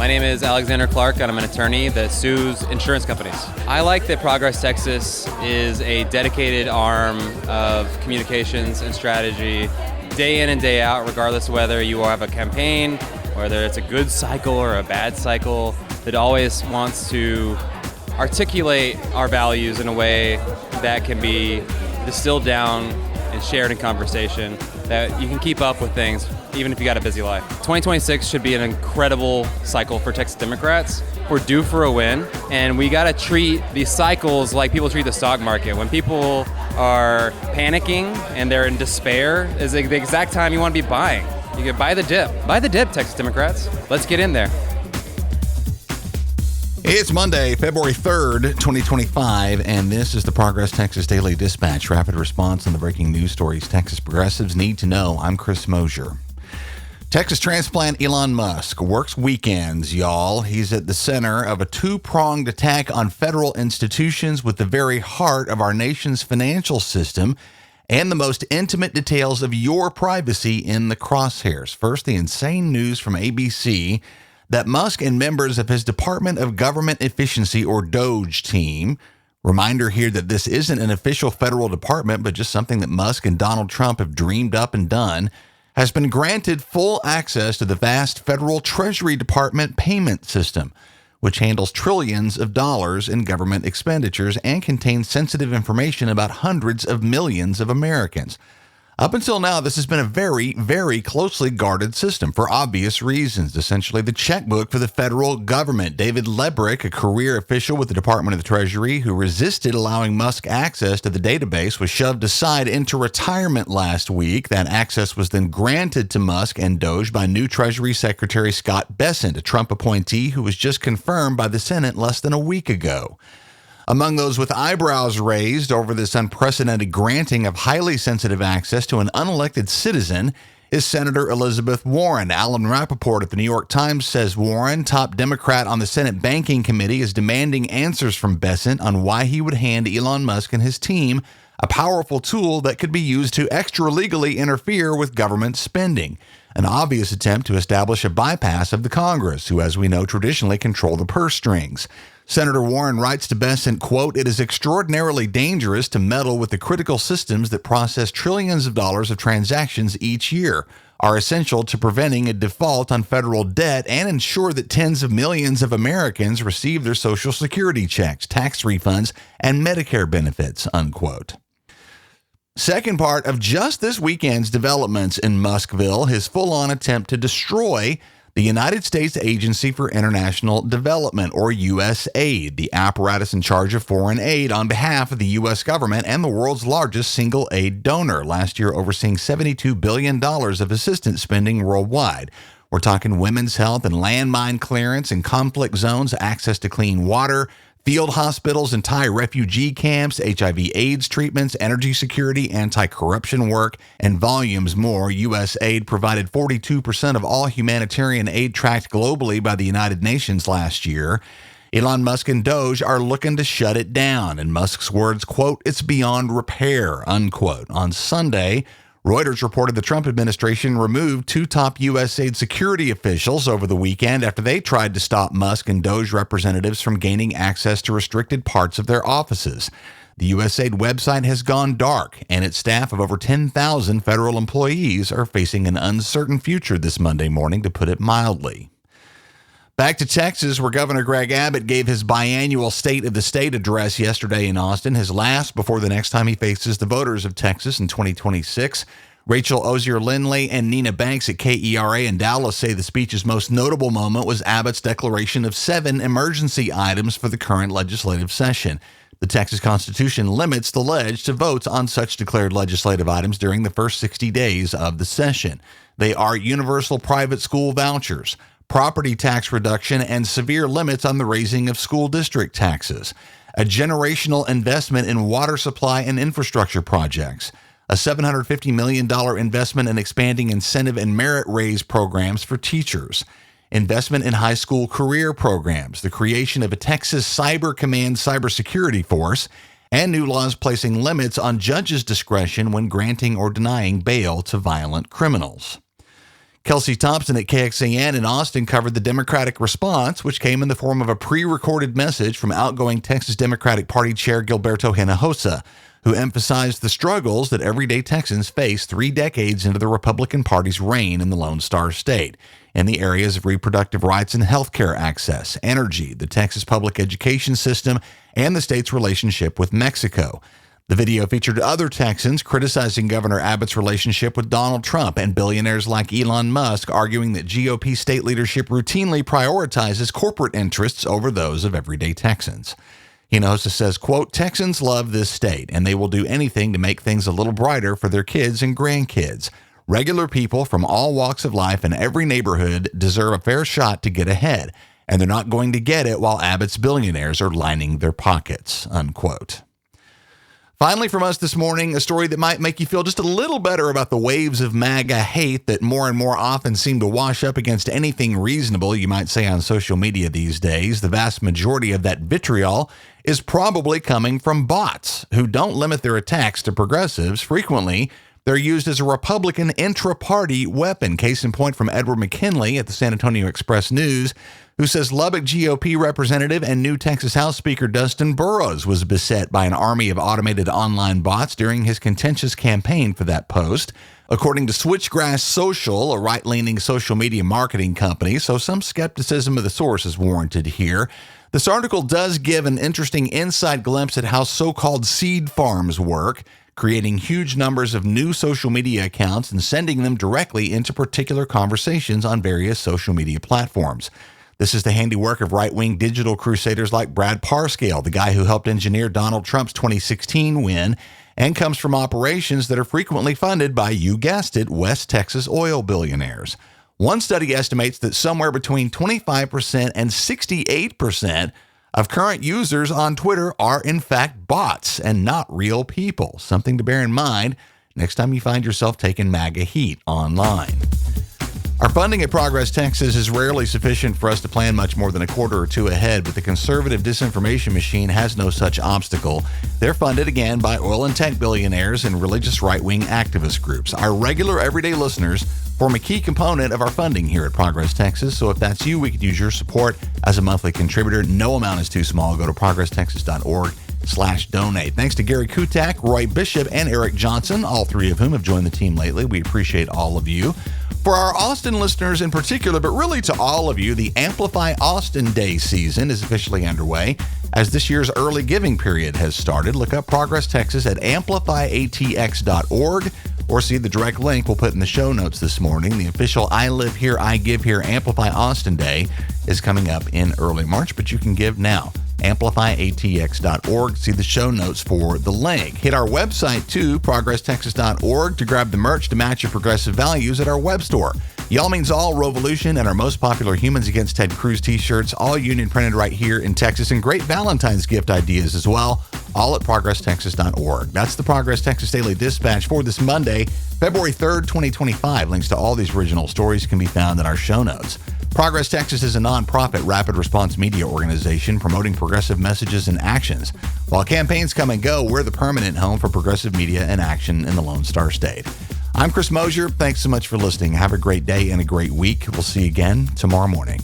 My name is Alexander Clark, and I'm an attorney that sues insurance companies. I like that Progress Texas is a dedicated arm of communications and strategy day in and day out, regardless of whether you have a campaign, whether it's a good cycle or a bad cycle, that always wants to articulate our values in a way that can be distilled down and shared in conversation, that you can keep up with things even if you got a busy life. 2026 should be an incredible cycle for Texas Democrats. We're due for a win, and we got to treat these cycles like people treat the stock market. When people are panicking and they're in despair is the exact time you want to be buying. You can buy the dip. Buy the dip, Texas Democrats. Let's get in there. It's Monday, February 3rd, 2025, and this is the Progress Texas Daily Dispatch, rapid response on the breaking news stories Texas progressives need to know. I'm Chris Mosier. Texas transplant Elon Musk works weekends, y'all. He's at the center of a two-pronged attack on federal institutions with the very heart of our nation's financial system and the most intimate details of your privacy in the crosshairs. First, the insane news from ABC that Musk and members of his Department of Government Efficiency, or DOGE team, reminder here that this isn't an official federal department, but just something that Musk and Donald Trump have dreamed up and done, has been granted full access to the vast federal Treasury Department payment system, which handles trillions of dollars in government expenditures and contains sensitive information about hundreds of millions of Americans. Up until now, this has been a very, very closely guarded system for obvious reasons. Essentially, the checkbook for the federal government. David Lebrick, a career official with the Department of the Treasury who resisted allowing Musk access to the database, was shoved aside into retirement last week. That access was then granted to Musk and DOGE by new Treasury Secretary Scott Bessent, a Trump appointee who was just confirmed by the Senate less than a week ago. Among those with eyebrows raised over this unprecedented granting of highly sensitive access to an unelected citizen is Senator Elizabeth Warren. Alan Rappaport at the New York Times says Warren, top Democrat on the Senate Banking Committee, is demanding answers from Bessent on why he would hand Elon Musk and his team a powerful tool that could be used to extra-legally interfere with government spending, an obvious attempt to establish a bypass of the Congress, who, as we know, traditionally control the purse strings. Senator Warren writes to Bessent, quote, "It is extraordinarily dangerous to meddle with the critical systems that process trillions of dollars of transactions each year, are essential to preventing a default on federal debt, and ensure that tens of millions of Americans receive their Social Security checks, tax refunds, and Medicare benefits," unquote. Second part of just this weekend's developments in Muskville, his full-on attempt to destroy the United States Agency for International Development, or USAID, the apparatus in charge of foreign aid on behalf of the U.S. government and the world's largest single aid donor, last year overseeing $72 billion of assistance spending worldwide. We're talking women's health and landmine clearance in conflict zones, access to clean water, field hospitals and Thai refugee camps, HIV/AIDS treatments, energy security, anti-corruption work, and volumes more. USAID provided 42% of all humanitarian aid tracked globally by the United Nations last year. Elon Musk and DOGE are looking to shut it down. In Musk's words, quote, "It's beyond repair," unquote. On Sunday, Reuters reported the Trump administration removed two top USAID security officials over the weekend after they tried to stop Musk and DOGE representatives from gaining access to restricted parts of their offices. The USAID website has gone dark, and its staff of over 10,000 federal employees are facing an uncertain future this Monday morning, to put it mildly. Back to Texas, where Governor Greg Abbott gave his biannual State of the State address yesterday in Austin, his last before the next time he faces the voters of Texas in 2026. Rachel Ozier-Lindley and Nina Banks at KERA in Dallas say the speech's most notable moment was Abbott's declaration of 7 emergency items for the current legislative session. The Texas Constitution limits the ledge to votes on such declared legislative items during the first 60 days of the session. They are universal private school vouchers, property tax reduction, and severe limits on the raising of school district taxes, a generational investment in water supply and infrastructure projects, a $750 million investment in expanding incentive and merit raise programs for teachers, investment in high school career programs, the creation of a Texas Cyber Command cybersecurity force, and new laws placing limits on judges' discretion when granting or denying bail to violent criminals. Kelsey Thompson at KXAN in Austin covered the Democratic response, which came in the form of a pre-recorded message from outgoing Texas Democratic Party Chair Gilberto Hinojosa, who emphasized the struggles that everyday Texans face 3 decades into the Republican Party's reign in the Lone Star State, in the areas of reproductive rights and health care access, energy, the Texas public education system, and the state's relationship with Mexico. The video featured other Texans criticizing Governor Abbott's relationship with Donald Trump and billionaires like Elon Musk, arguing that GOP state leadership routinely prioritizes corporate interests over those of everyday Texans. Hinojosa says, quote, "Texans love this state, and they will do anything to make things a little brighter for their kids and grandkids. Regular people from all walks of life in every neighborhood deserve a fair shot to get ahead, and they're not going to get it while Abbott's billionaires are lining their pockets," unquote. Finally, from us this morning, a story that might make you feel just a little better about the waves of MAGA hate that more and more often seem to wash up against anything reasonable, you might say, on social media these days. The vast majority of that vitriol is probably coming from bots who don't limit their attacks to progressives. Frequently, they're used as a Republican intra-party weapon. Case in point from Edward McKinley at the San Antonio Express-News, who says Lubbock GOP representative and new Texas House Speaker Dustin Burrows was beset by an army of automated online bots during his contentious campaign for that post, according to Switchgrass Social, a right-leaning social media marketing company, so some skepticism of the source is warranted here. This article does give an interesting inside glimpse at how so-called seed farms work, creating huge numbers of new social media accounts and sending them directly into particular conversations on various social media platforms. This is the handiwork of right-wing digital crusaders like Brad Parscale, the guy who helped engineer Donald Trump's 2016 win, and comes from operations that are frequently funded by, you guessed it, West Texas oil billionaires. One study estimates that somewhere between 25% and 68% of current users on Twitter are in fact bots and not real people. Something to bear in mind next time you find yourself taking MAGA heat online. Our funding at Progress Texas is rarely sufficient for us to plan much more than a quarter or two ahead, but the conservative disinformation machine has no such obstacle. They're funded again by oil and tech billionaires and religious right-wing activist groups. Our regular everyday listeners form a key component of our funding here at Progress Texas, so if that's you, we could use your support as a monthly contributor. No amount is too small. Go to progresstexas.org/donate. Thanks to Gary Kutak, Roy Bishop, and Eric Johnson, all 3 of whom have joined the team lately. We appreciate all of you. For our Austin listeners in particular, but really to all of you, the Amplify Austin Day season is officially underway as this year's early giving period has started. Look up Progress Texas at amplifyatx.org or see the direct link we'll put in the show notes this morning. The official I Live Here, I Give Here Amplify Austin Day is coming up in early March, but you can give now. amplifyatx.org. See the show notes for the link. Hit our website too, progresstexas.org, to grab the merch to match your progressive values at our web store. Y'all means all, Revolution, and our most popular Humans Against Ted Cruz t-shirts, all union printed right here in Texas, and great Valentine's gift ideas as well, all at progresstexas.org. That's the Progress Texas Daily Dispatch for this Monday, February 3rd, 2025. Links to all these original stories can be found in our show notes. Progress Texas is a nonprofit rapid response media organization promoting progressive messages and actions. While campaigns come and go, we're the permanent home for progressive media and action in the Lone Star State. I'm Chris Mosier. Thanks so much for listening. Have a great day and a great week. We'll see you again tomorrow morning.